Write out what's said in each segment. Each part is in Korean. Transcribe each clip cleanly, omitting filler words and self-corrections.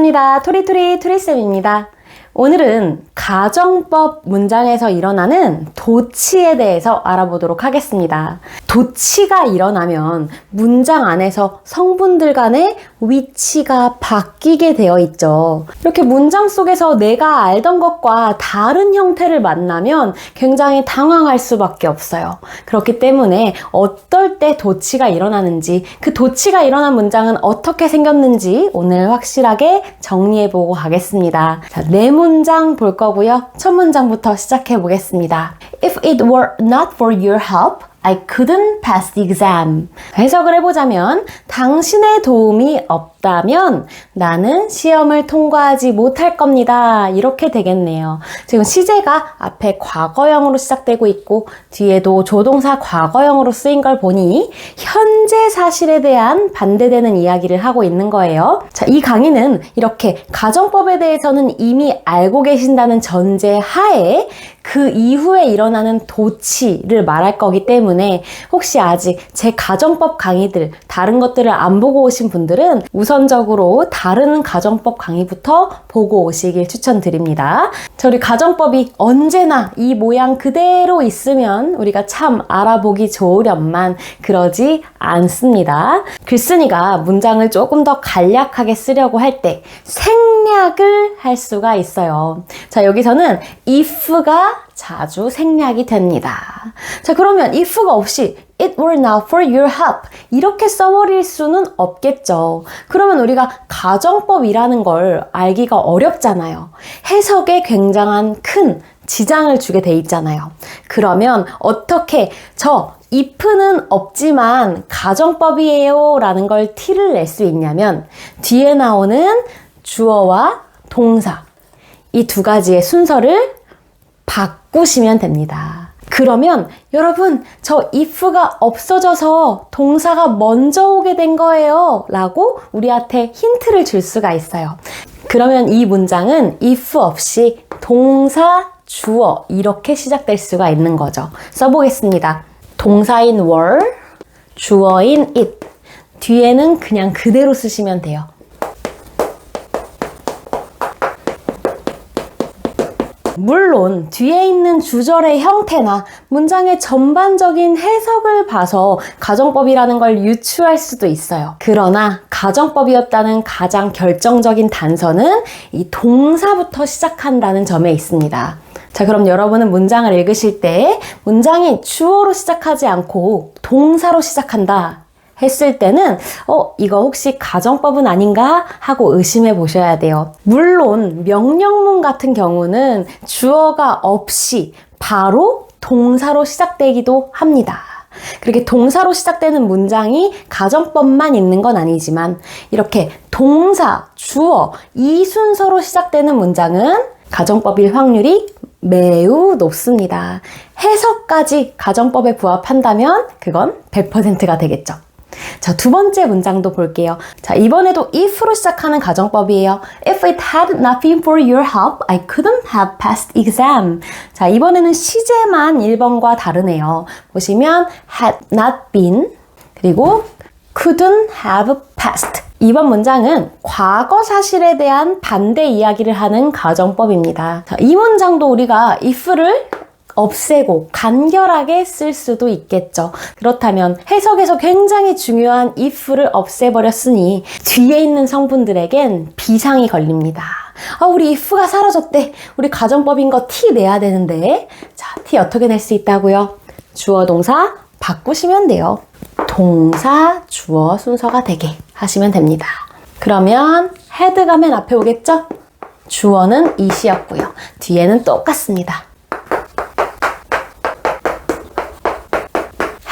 반갑습니다. 토리쌤입니다. 오늘은 가정법 문장에서 일어나는 도치에 대해서 알아보도록 하겠습니다. 도치가 일어나면 문장 안에서 성분들 간의 위치가 바뀌게 되어 있죠. 이렇게 문장 속에서 내가 알던 것과 다른 형태를 만나면 굉장히 당황할 수밖에 없어요. 그렇기 때문에 어떨 때 도치가 일어나는지, 그 도치가 일어난 문장은 어떻게 생겼는지 오늘 확실하게 정리해보고 가겠습니다. 자, 네 문장 볼 거고요. 첫 문장부터 시작해 보겠습니다. If it were not for your help, I couldn't pass the exam. 해석을 해보자면 당신의 도움이 없다면 나는 시험을 통과하지 못할 겁니다. 이렇게 되겠네요. 지금 시제가 앞에 과거형으로 시작되고 있고 뒤에도 조동사 과거형으로 쓰인 걸 보니 현재 사실에 대한 반대되는 이야기를 하고 있는 거예요. 자, 이 강의는 이렇게 가정법에 대해서는 이미 알고 계신다는 전제 하에 그 이후에 일어나는 도치를 말할 거기 때문에 혹시 아직 제 가정법 강의들, 다른 것들을 안 보고 오신 분들은 우선적으로 다른 가정법 강의부터 보고 오시길 추천드립니다. 우리 가정법이 언제나 이 모양 그대로 있으면 우리가 참 알아보기 좋으련만 그러지 않습니다. 글쓴이가 문장을 조금 더 간략하게 쓰려고 할 때 생략을 할 수가 있어요. 자, 여기서는 if가 자주 생략이 됩니다. 자, 그러면 if가 없이 It were not for your help 이렇게 써버릴 수는 없겠죠. 그러면 우리가 가정법이라는 걸 알기가 어렵잖아요. 해석에 굉장한 큰 지장을 주게 돼 있잖아요. 그러면 어떻게 if는 없지만 가정법이에요 라는 걸 티를 낼 수 있냐면 뒤에 나오는 주어와 동사 이 두 가지의 순서를 바꾸시면 됩니다. 그러면 여러분 if가 없어져서 동사가 먼저 오게 된 거예요 라고 우리한테 힌트를 줄 수가 있어요. 그러면 이 문장은 if 없이 동사, 주어 이렇게 시작될 수가 있는 거죠. 써보겠습니다. 동사인 were, 주어인 it 뒤에는 그냥 그대로 쓰시면 돼요. 물론 뒤에 있는 주절의 형태나 문장의 전반적인 해석을 봐서 가정법이라는 걸 유추할 수도 있어요. 그러나 가정법이었다는 가장 결정적인 단서는 이 동사부터 시작한다는 점에 있습니다. 자, 그럼 여러분은 문장을 읽으실 때 문장이 주어로 시작하지 않고 동사로 시작한다 했을 때는 이거 혹시 가정법은 아닌가 하고 의심해 보셔야 돼요. 물론 명령문 같은 경우는 주어가 없이 바로 동사로 시작되기도 합니다. 그렇게 동사로 시작되는 문장이 가정법만 있는 건 아니지만 이렇게 동사, 주어 이 순서로 시작되는 문장은 가정법일 확률이 매우 높습니다. 해석까지 가정법에 부합한다면 그건 100%가 되겠죠. 자, 두 번째 문장도 볼게요. 자, 이번에도 if로 시작하는 가정법이에요. If it had not been for your help, I couldn't have passed exam. 자, 이번에는 시제만 1번과 다르네요. 보시면 had not been 그리고 couldn't have passed. 이번 문장은 과거 사실에 대한 반대 이야기를 하는 가정법입니다. 자, 이 문장도 우리가 if를 없애고 간결하게 쓸 수도 있겠죠. 그렇다면 해석에서 굉장히 중요한 if를 없애버렸으니 뒤에 있는 성분들에겐 비상이 걸립니다. 우리 if가 사라졌대. 우리 가정법인 거 티 내야 되는데. 자, 티 어떻게 낼 수 있다고요? 주어 동사 바꾸시면 돼요. 동사 주어 순서가 되게 하시면 됩니다. 그러면 had가 맨 앞에 오겠죠? 주어는 it이었고요. 뒤에는 똑같습니다.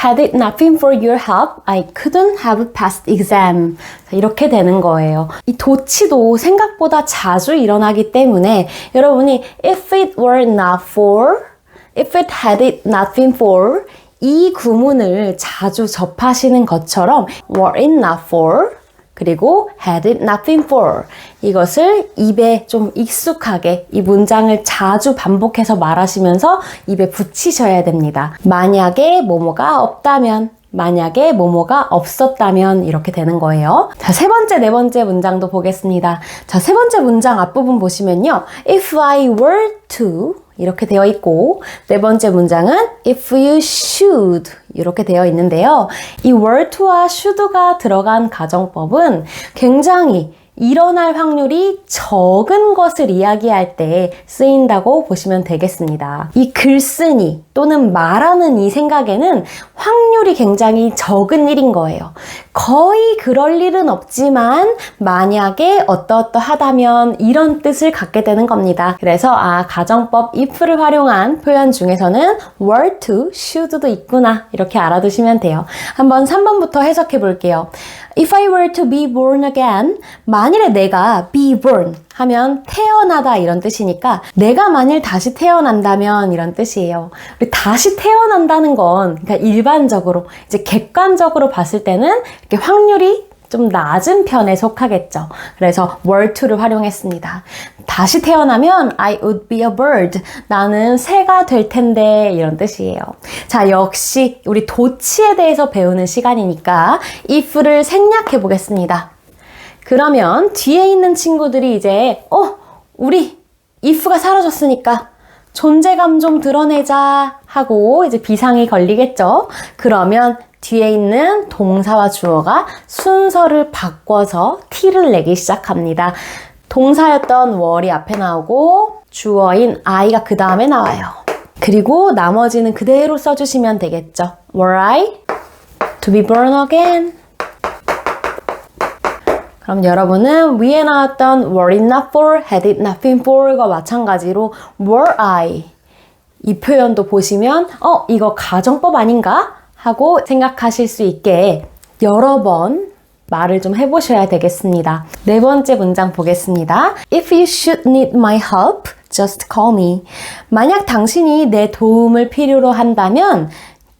Had it not been for your help, I couldn't have passed exam. 이렇게 되는 거예요. 이 도치도 생각보다 자주 일어나기 때문에 여러분이 if it were not for, if it had it not been for 이 구문을 자주 접하시는 것처럼 were it not for 그리고 had it not been for 이것을 입에 좀 익숙하게 이 문장을 자주 반복해서 말하시면서 입에 붙이셔야 됩니다. 만약에 뭐뭐가 없다면 만약에 뭐뭐가 없었다면 이렇게 되는 거예요. 자, 세 번째, 네 번째 문장도 보겠습니다. 자, 세 번째 문장 앞부분 보시면요. If I were to 이렇게 되어 있고 네 번째 문장은 if you should 이렇게 되어 있는데요. 이 were to와 should가 들어간 가정법은 굉장히 일어날 확률이 적은 것을 이야기할 때 쓰인다고 보시면 되겠습니다. 이 글쓰니 또는 말하는 이 생각에는 확률이 굉장히 적은 일인 거예요. 거의 그럴 일은 없지만 만약에 어떠어떠하다면 이런 뜻을 갖게 되는 겁니다. 그래서 가정법 if를 활용한 표현 중에서는 were to, should도 있구나 이렇게 알아두시면 돼요. 한번 3번부터 해석해 볼게요. If I were to be born again, 만일에 내가 be born 하면 태어나다 이런 뜻이니까 내가 만일 다시 태어난다면 이런 뜻이에요. 우리 다시 태어난다는 건 그러니까 일반적으로 이제 객관적으로 봤을 때는 이렇게 확률이 좀 낮은 편에 속하겠죠. 그래서 were to를 활용했습니다. 다시 태어나면 I would be a bird. 나는 새가 될 텐데 이런 뜻이에요. 자, 역시 우리 도치에 대해서 배우는 시간이니까 if를 생략해 보겠습니다. 그러면 뒤에 있는 친구들이 이제 우리 if가 사라졌으니까 존재감 좀 드러내자 하고 이제 비상이 걸리겠죠. 그러면 뒤에 있는 동사와 주어가 순서를 바꿔서 T를 내기 시작합니다. 동사였던 were이 앞에 나오고 주어인 I가 그 다음에 나와요. 그리고 나머지는 그대로 써주시면 되겠죠. Were I to be born again? 그럼 여러분은 위에 나왔던 were it not for, had it not been for과 마찬가지로 were I 이 표현도 보시면 이거 가정법 아닌가? 하고 생각하실 수 있게 여러 번 말을 좀 해보셔야 되겠습니다. 네 번째 문장 보겠습니다. If you should need my help, just call me. 만약 당신이 내 도움을 필요로 한다면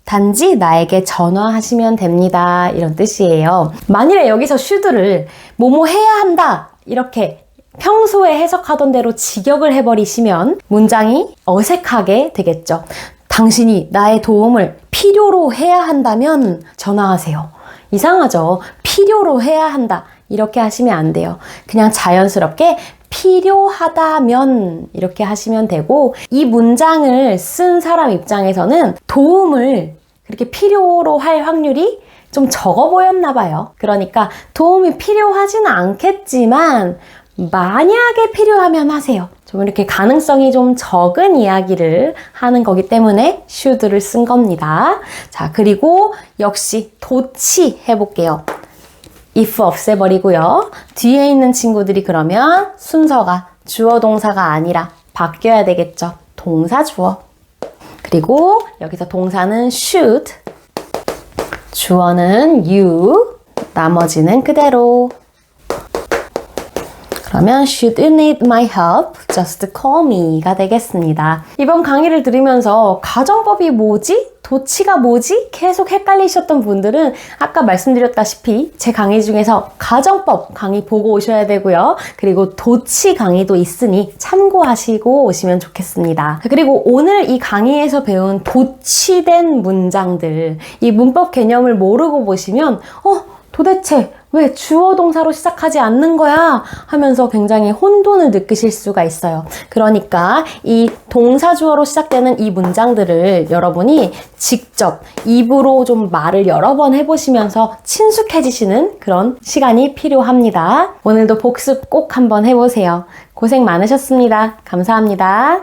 단지 나에게 전화하시면 됩니다. 이런 뜻이에요. 만일에 여기서 should를 뭐뭐 해야 한다 이렇게 평소에 해석하던 대로 직역을 해버리시면 문장이 어색하게 되겠죠. 당신이 나의 도움을 필요로 해야 한다면 전화하세요. 이상하죠? 필요로 해야 한다. 이렇게 하시면 안 돼요. 그냥 자연스럽게 필요하다면 이렇게 하시면 되고 이 문장을 쓴 사람 입장에서는 도움을 그렇게 필요로 할 확률이 좀 적어 보였나 봐요. 그러니까 도움이 필요하지는 않겠지만 만약에 필요하면 하세요. 좀 이렇게 가능성이 좀 적은 이야기를 하는 거기 때문에 should를 쓴 겁니다. 자, 그리고 역시 도치 해볼게요. if 없애버리고요. 뒤에 있는 친구들이 그러면 순서가 주어 동사가 아니라 바뀌어야 되겠죠. 동사 주어. 그리고 여기서 동사는 should, 주어는 you, 나머지는 그대로. 그러면 should you need my help, just call me가 되겠습니다. 이번 강의를 들으면서 가정법이 뭐지? 도치가 뭐지? 계속 헷갈리셨던 분들은 아까 말씀드렸다시피 제 강의 중에서 가정법 강의 보고 오셔야 되고요. 그리고 도치 강의도 있으니 참고하시고 오시면 좋겠습니다. 그리고 오늘 이 강의에서 배운 도치된 문장들, 이 문법 개념을 모르고 보시면 도대체 왜 주어 동사로 시작하지 않는 거야? 하면서 굉장히 혼돈을 느끼실 수가 있어요. 그러니까 이 동사 주어로 시작되는 이 문장들을 여러분이 직접 입으로 좀 말을 여러 번 해보시면서 친숙해지시는 그런 시간이 필요합니다. 오늘도 복습 꼭 한번 해보세요. 고생 많으셨습니다. 감사합니다.